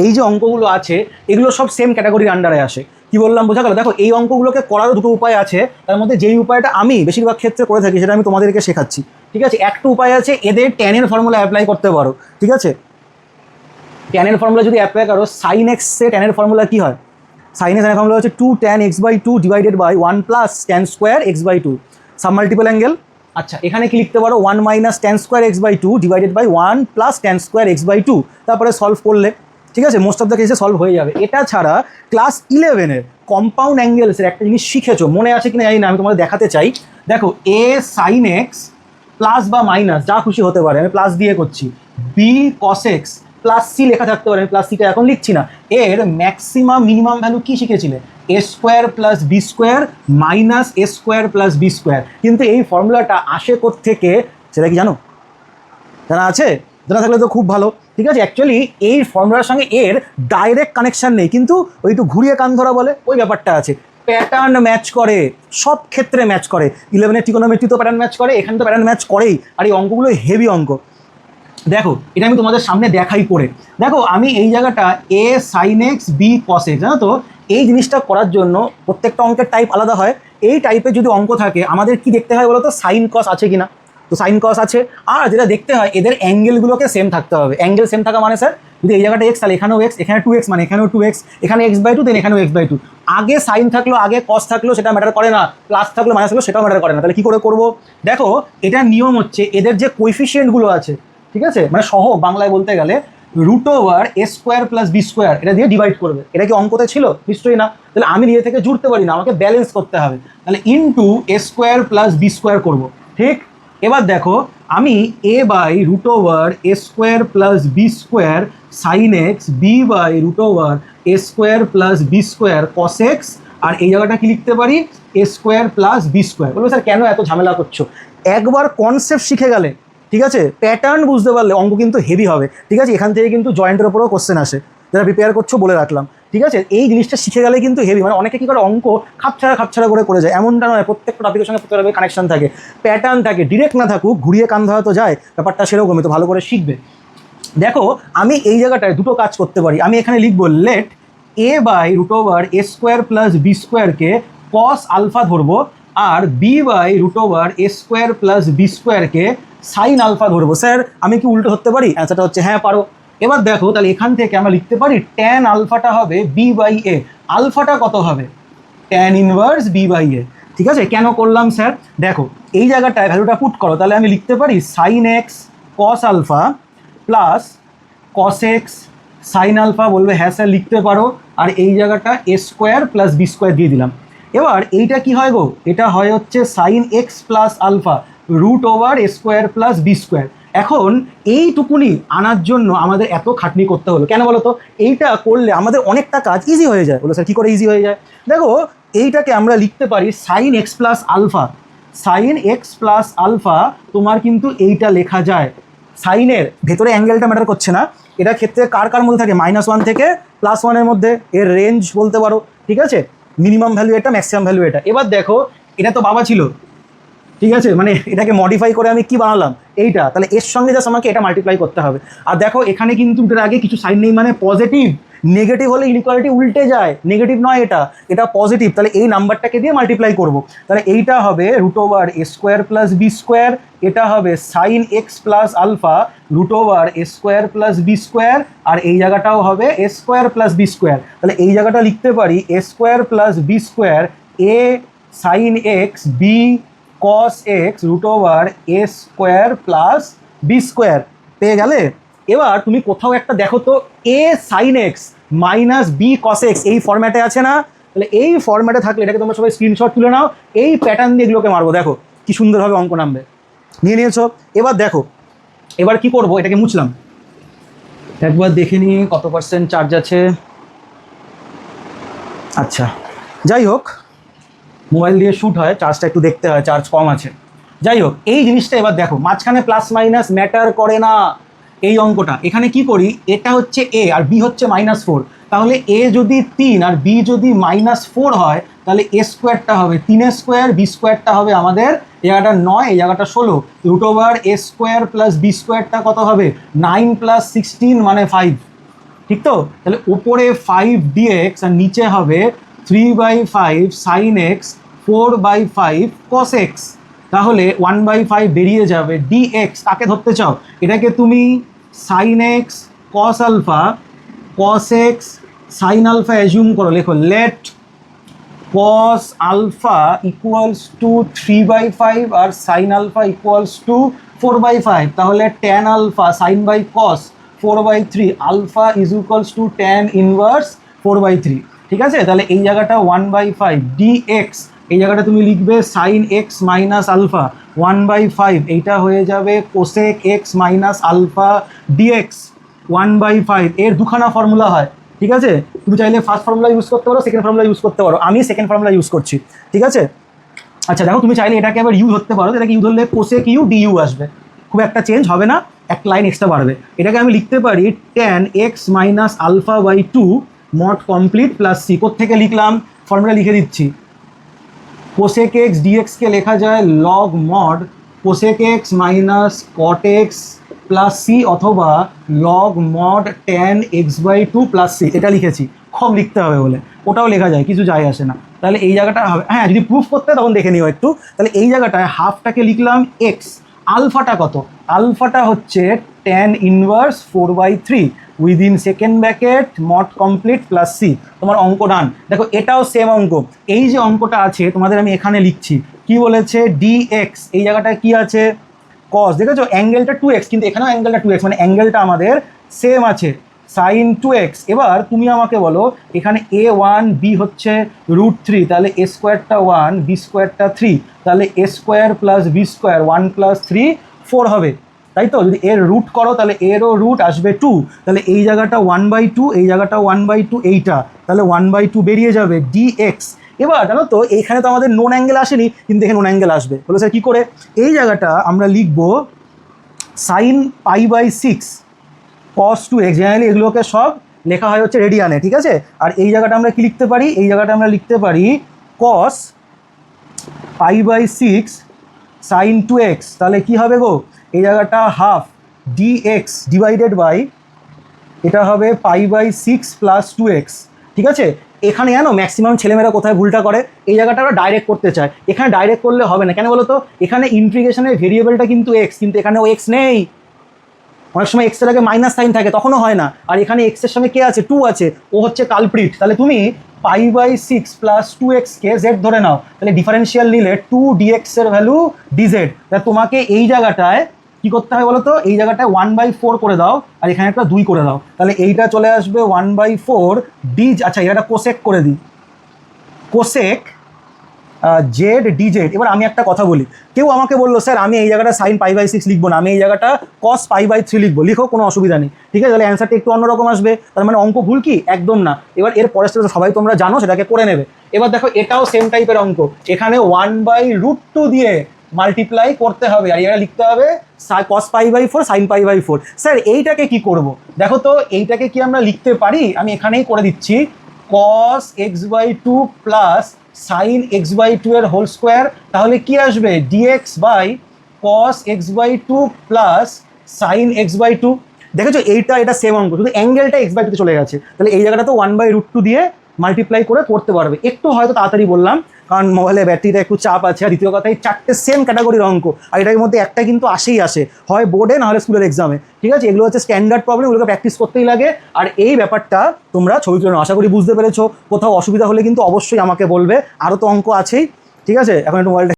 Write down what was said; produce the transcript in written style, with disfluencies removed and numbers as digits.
এই যে অঙ্কগুলো আছে এগুলো সব সেম ক্যাটাগরির আন্ডারে আসে। কি বললাম বোঝা গেল? দেখো এই অঙ্কগুলোকে করারও দুটো উপায় আছে, তার মধ্যে যেই উপায়টা আমি বেশিরভাগ ক্ষেত্রে করে থাকি সেটা আমি তোমাদেরকে শেখাচ্ছি। ঠিক আছে, একটা উপায় আছে, এদের ট্যানের ফর্মুলা অ্যাপ্লাই করতে পারো। ঠিক আছে, ট্যানের ফর্মুলা যদি অ্যাপ্লাই করো, সাইন এক্সে ট্যানের ফর্মুলা কী হয়? সাইন এক্স ফর্মুলা হচ্ছে 2 tan x/2 divided by 1 plus tan square x/2 submultiple angle. আচ্ছা, এখানে কি লিখতে পারো? 1 minus tan square x/2 divided by 1 plus tan square x/2, তারপরে সলভ করলে ঠিক আছে মোস্ট অফ দ্য কেসে সলভ হয়ে যাবে। এটা ছাড়া ক্লাস 11-এর কম্পাউন্ড অ্যাঙ্গেলসের একটা জিনিস শিখেছো, মনে আছে কিনা জানি না, আমি তোমাদের দেখাতে চাই। দেখো a সাইন এক্স প্লাস বা মাইনাস যা খুশি হতে পারে, আমি প্লাস দিয়ে করছি, B cos x plus C লেখা থাকতে পারে, আমি প্লাস সিটা এখন লিখছি না। এর ম্যাক্সিমাম মিনিমাম ভ্যালু কি শিখেছিলে? A square plus B square minus A square plus B square. কিন্তু এই ফর্মুলাটা আসে কোত্থেকে সেটা কি জানো? জানা আছে? জানা থাকলে তো খুব ভালো। ঠিক আছে, অ্যাকচুয়ালি এই ফর্মুলার সঙ্গে এর ডাইরেক্ট কানেকশান নেই, কিন্তু ওই একটু ঘুরিয়ে কান ধরা বলে ওই ব্যাপারটা আছে। প্যাটার্ন ম্যাচ করে, সব ক্ষেত্রে ম্যাচ করে। 11-এর ট্রিগোনোমেট্রি তো প্যাটার্ন ম্যাচ করে, এখানে তো প্যাটার্ন ম্যাচ করেই। আর এই অঙ্কগুলো হেভি অঙ্ক। দেখো এটা আমি তোমাদের সামনে দেখাই পড়ে। দেখো আমি এই জায়গাটা এ sine X B cos x, জানো তো এই জিনিসটা করার জন্য প্রত্যেকটা অঙ্কের টাইপ আলাদা হয়। এই টাইপের যদি অঙ্ক থাকে আমাদের কি দেখতে হয় বলো তো? সাইন কস আছে কিনা। তো সাইন কস আছে, আর যেটা দেখতে হয় এদের অ্যাঙ্গেলগুলোকে সেম থাকতে হবে। অ্যাঙ্গেল সেম থাকা মানে স্যার যদি এই জায়গাটা এক্স তাহলে এখানেও এক্স, এখানে 2x মানে এখানেও 2x, এখানে x/2 দেন এখানেও x/2। আগে সাইন থাকলো আগে কস থাকলো সেটা ম্যাটার করে না, প্লাস থাকলো মাইনাস থাকলো সেটাও ম্যাটার করে না। তাহলে কী করে করবো? দেখো এটার নিয়ম হচ্ছে এদের যে কোএফিসিয়েন্টগুলো আছে, ঠিক আছে, মানে সহ বাংলায় বলতে গেলে root over A square plus B square এটা দিয়ে ডিভাইড করবে। এটা কি অঙ্কতে ছিল? নিশ্চয়ই না। তাহলে আমি নিজে থেকে জুড়তে পারি না, আমাকে ব্যালেন্স করতে হবে। তাহলে into A square plus B square করবো। ঠিক, এবার দেখো আমি A by root over A square plus B square sine X B by root over A square plus B square cos X, আর এই জায়গাটা কি লিখতে পারি? A square plus B square. বলবো স্যার কেন এত ঝামেলা করছো? একবার কনসেপ্ট শিখে গেলে, ঠিক আছে, প্যাটার্ন বুঝতে পারলে অঙ্ক কিন্তু হেভি হবে। ঠিক আছে, এখান থেকে কিন্তু জয়েন্টের ওপরেও কোশ্চেন আসে, যারা প্রিপেয়ার করছো বলে রাখলাম। ঠিক আছে, এই জিনিসটা শিখে গেলে কিন্তু হেভি। মানে অনেকে কী করে অঙ্ক খাপছাড়া করে যায়, এমনটা নয়। প্রত্যেকটা টপিকের সঙ্গে প্রত্যেকটা কানেকশন থাকে, প্যাটার্ন থাকে, ডিরেক্ট না থাকুক ঘুরিয়ে কান ধরা তো যায়, ব্যাপারটা সেরকমই। তো ভালো করে শিখবে। দেখো আমি এই জায়গাটায় দুটো কাজ করতে পারি। আমি এখানে লিখবো let A by root over A square plus B স্কোয়ারকে কস আলফা ধরবো, আর B by root over A square plus B স্কোয়ারকে সাইন আলফা ধরবো। স্যার আমি কি উল্টো ধরতে পারি? অ্যান্সারটা হচ্ছে হ্যাঁ পারো। এবার দেখো তাহলে এখান থেকে আমরা লিখতে পারি ট্যান আলফাটা হবে বি বাই এ। আলফাটা কত হবে? ট্যান ইনভার্স বি বাই এ। ঠিক আছে, কেন করলাম স্যার? দেখো এই জায়গাটায় ভ্যালুটা পুট করো, তাহলে আমি লিখতে পারি sine x cos alpha plus cos x sine alpha. বলবে হ্যাঁ স্যার লিখতে পারো। আর এই জায়গাটা A square plus B square দিয়ে দিলাম। এবার এইটা কি হয় গো? এটা হয় হচ্ছে sine x plus alpha root over A square plus B square. এখন এইটুকুনি আনার জন্য আমাদের এত খাটনি করতে হলো কেন বলো তো? এইটা করলে আমাদের অনেকটা কাজ ইজি হয়ে যায়। বলো স্যার কী করে ইজি হয়ে যায়? দেখো এইটাকে আমরা লিখতে পারি sine x plus alpha. Sine x plus alpha তোমার কিন্তু এইটা লেখা যায়। সাইনের ভেতরে অ্যাঙ্গেলটা ম্যাটার করছে না, এটা ক্ষেত্রে কার মধ্যে থাকে? -1 থেকে +1-এর মধ্যে, এর রেঞ্জ বলতে পারো। ঠিক আছে, মিনিমাম ভ্যালু এটা, ম্যাক্সিমাম ভ্যালু এটা। এবার দেখো এটা তো বাবা ছিল, ঠিক আছে, মানে এটাকে মডিফাই করে আমি কি বানালাম? এইটা। তাহলে এর সঙ্গে জাস্ট আমাকে এটা মাল্টিপ্লাই করতে হবে। আর দেখো এখানে কিন্তু এটার আগে কিছু সাইন নেই, মানে পজিটিভ। নেগেটিভ হলে ইনইকুয়ালিটি উল্টে যায়, নেগেটিভ নয়, এটা পজিটিভ। তাহলে এই নাম্বারটাকে দিয়ে মাল্টিপ্লাই করব। তাহলে এইটা হবে root over A square plus B square, এটা হবে sine x plus alpha root over A square plus B square, আর এই জায়গাটাও হবে A square plus B square. তাহলে এই জায়গাটা লিখতে পারি A square plus B square A sine X B cos X root over A square plus B square. পেয়ে গেলে? এবার তুমি কোথাও একটা দেখো তো A sine X minus B cos x এই ফরম্যাটে আছে না? তাহলে এই ফরম্যাটে থাকলে এটাকে তোমরা সবাই স্ক্রিনশট তুলে নাও, এই প্যাটার্ন দিয়ে এগুলোকে মারবো। দেখো কি সুন্দরভাবে অঙ্ক নামবে। নিয়ে নিয়েছো? এবার দেখো এবার কি করব, এটাকে মুছলাম, একবার দেখে নিই কত % চার্জ আছে। আচ্ছা যাই হোক, মোবাইল দিয়ে শ্যুট হয়, চার্জটা একটু দেখতে হয়, চার্জ কম আছে। যাই হোক এই জিনিসটা এবার দেখো, মাঝখানে প্লাস মাইনাস ম্যাটার করে না। এই অঙ্কটা এখানে কি করি, এটা হচ্ছে এ আর বি হচ্ছে -4, তাহলে এ যদি 3 আর বি যদি -4 হয় তাহলে এ স্কোয়ারটা হবে 3 স্কোয়ার, বি স্কোয়ারটা হবে আমাদের এই জায়গাটা 9, এই জায়গাটা 16, root over A square plus B স্কোয়ারটা কত হবে? 9 + 16 মানে 5। ঠিক তো? তাহলে উপরে 5 dx আর নিচে হবে 3/5 sin x 4/5 cos x। তাহলে 1/5 বেরিয়ে যাবে, dx কাকে ধরতে চাও? এটাকে তুমি sin x cos alpha cos x sin alpha assume করো, লেখো let cos alpha equals to 3/5 আর sin alpha equals to 4/5। তাহলে tan alpha sin by cos 4/3 alpha is equals to tan inverse 4/3। ঠিক আছে? তাহলে এই জায়গাটা 1/5 dx, এই জায়গাটা তুমি লিখবে sin x মাইনাস আলফা 1/5, এইটা হয়ে যাবে cosec x minus alpha dx 1/5। এর দুখানা ফর্মুলা হয়, ঠিক আছে? তুমি চাইলে ফার্স্ট ফর্মুলা ইউজ করতে পারো, সেকেন্ড ফর্মুলা ইউজ করতে পারো, আমি সেকেন্ড ফর্মুলা ইউজ করছি, ঠিক আছে? আচ্ছা দেখো, তুমি চাইলে এটাকে আবার ইউ ধরতে পারো, এটাকে ইউ ধরলে কোসেক ইউ ডিইউ আসবে, খুব একটা চেঞ্জ হবে না, একটা লাইন এক্সট্রা বাড়বে। এটাকে আমি লিখতে পারি tan x minus alpha by 2 mod complete plus C. থেকে লিখলাম, ফর্মুলা লিখে দিচ্ছি, কোসেক এক্স ডিএক্সকে লেখা যায় log mod cosec X minus cot X plus C অথবা log mod tan X by 2 plus C. এটা লিখেছি, খুব লিখতে হবে বলে, ওটাও লেখা যায়, কিছু যায় আসে না। তাহলে এই জায়গাটা হবে, হ্যাঁ যদি প্রুফ করতে হয় তখন দেখে নিও একটু। তাহলে এই জায়গাটায় হাফটাকে লিখলাম এক্স, আলফাটা কত? আলফাটা হচ্ছে tan inverse 4/3 within second bracket mod complete plus C. তোমার অঙ্ক ডান। দেখো এটাও সেম অঙ্ক, এই যে অঙ্কটা আছে তোমাদের আমি এখানে লিখছি, কি বলেছে dx, এই জায়গাটায় কি আছে cos, দেখেছো অ্যাঙ্গেলটা 2x, কিন্তু এখানেও অ্যাঙ্গেলটা 2x, মানে অ্যাঙ্গেলটা আমাদের সেম আছে sin 2x। এবার তুমি আমাকে বলো এখানে a1 b হচ্ছে √3, তাহলে a স্কোয়ারটা 1 b স্কোয়ারটা 3, তাহলে a square plus b square 1 plus 3 4 হবে, তাই তো? যদি এর রুট করো তাহলে এরও রুট আসবে 2, তাহলে এই জায়গাটা 1/2, এই জায়গাটা 1/2, এইটা তাহলে 1/2 বেরিয়ে যাবে dx। এবার জানো তো এইখানে তো আমাদের নোন অ্যাঙ্গেল আসেনি, কিন্তু এখানে নোন অ্যাঙ্গেল আসবে। বলো স্যার কী করে? এই জায়গাটা আমরা লিখবো sin π/6 cos 2x, জেনারেলি এগুলোকে সব লেখা হয় হচ্ছে রেডিয়ানে, ঠিক আছে? আর এই জায়গাটা আমরা কি লিখতে পারি? এই জায়গাটা আমরা লিখতে পারি cos π/6 sin 2x, তাহলে কি হবে গো? এই জায়গাটা হাফ dx ডিভাইডেড বাই, এটা হবে π/6 প্লাস 2x, ঠিক আছে? এখানে জানো ম্যাক্সিমাম ছেলেমেয়েরা কোথায় ভুলটা করে, এই জায়গাটা ওরা ডাইরেক্ট করতে চায়, এখানে ডাইরেক্ট করলে হবে না। কেন বলো তো? এখানে ইন্টিগ্রেশনের ভেরিয়েবলটা কিন্তু x, কিন্তু এখানে ও x নেই, অনেক সময় এক্স এর আগে মাইনাস সাইন থাকে, তখনও হয় না। আর এখানে এক্স এর সঙ্গে কে আছে? 2 আছে, ও হচ্ছে কালপ্রিট। তাহলে তুমি π/6 প্লাস 2x কে জেড ধরে নাও, তাহলে ডিফারেন্সিয়াল নিলে 2dx এর ভ্যালু dz। তাহলে তোমাকে এই জায়গাটায় কি করতে হয় বলো তো? এই জায়গাটায় 1/4 করে দাও, আর এখানে একটা 2 করে দাও, তাহলে এইটা চলে আসবে 1/4 d। আচ্ছা এটা কোসেক করে দিই, কোসেক জেড ডিজেড। এবার আমি একটা কথা বলি, কেউ আমাকে বললো স্যার আমি এই জায়গাটা sin π/6 লিখবো না, আমি এই জায়গাটা cos π/3 লিখবো। লিখো, কোনো অসুবিধা নেই, ঠিক আছে? তাহলে অ্যান্সারটা একটু অন্যরকম আসবে, তার মানে অঙ্ক ভুল কি? একদম না। এবার এর পরের স্টেপটা সবাই তোমরা জানো, সেটাকে করে নেবে। এবার দেখো এটাও সেম টাইপের অঙ্ক, এখানে 1/√2 দিয়ে মাল্টিপ্লাই করতে হবে, আর এটা লিখতে হবে cos π/4 sin π/4। স্যার এইটাকে কি করব? দেখো তো এইটাকে কি আমরা লিখতে পারি? আমি এখানেই করে দিচ্ছি, cos x/2 plus sin x/2 এর হোল স্কোয়ার, তাহলে কি আসবে? dx by cos x/2 plus sin x/2। দেখেছো এইটা, এটা সেম অঙ্ক, শুধু অ্যাঙ্গেলটা x/2 তে চলে গেছে। তাহলে এই জায়গাটা তো 1/√2 দিয়ে মাল্টিপ্লাই করে করতে পারবে। একটু হয়তো তাড়াতাড়ি বললাম, কারণ মোবাইলে ব্যাটারিটা একটু চাপ আছে, আর দ্বিতীয় কথা এই 4টে সেম ক্যাটাগরির অঙ্ক, আর এটার মধ্যে একটা কিন্তু আসে, হয় বোর্ডে নাহলে স্কুলের এক্সামে, ঠিক আছে? এগুলো হচ্ছে স্ট্যান্ডার্ড প্রবলেম, এগুলোকে প্র্যাকটিস করতেই লাগে। আর এই ব্যাপারটা তোমরা ছবি তুলে নাও, আশা করি বুঝতে পেরেছো। কোথাও অসুবিধা হলে কিন্তু অবশ্যই আমাকে বলবে, আরও তো অঙ্ক আছেই, ঠিক আছে? এখন একটু মোবাইলটা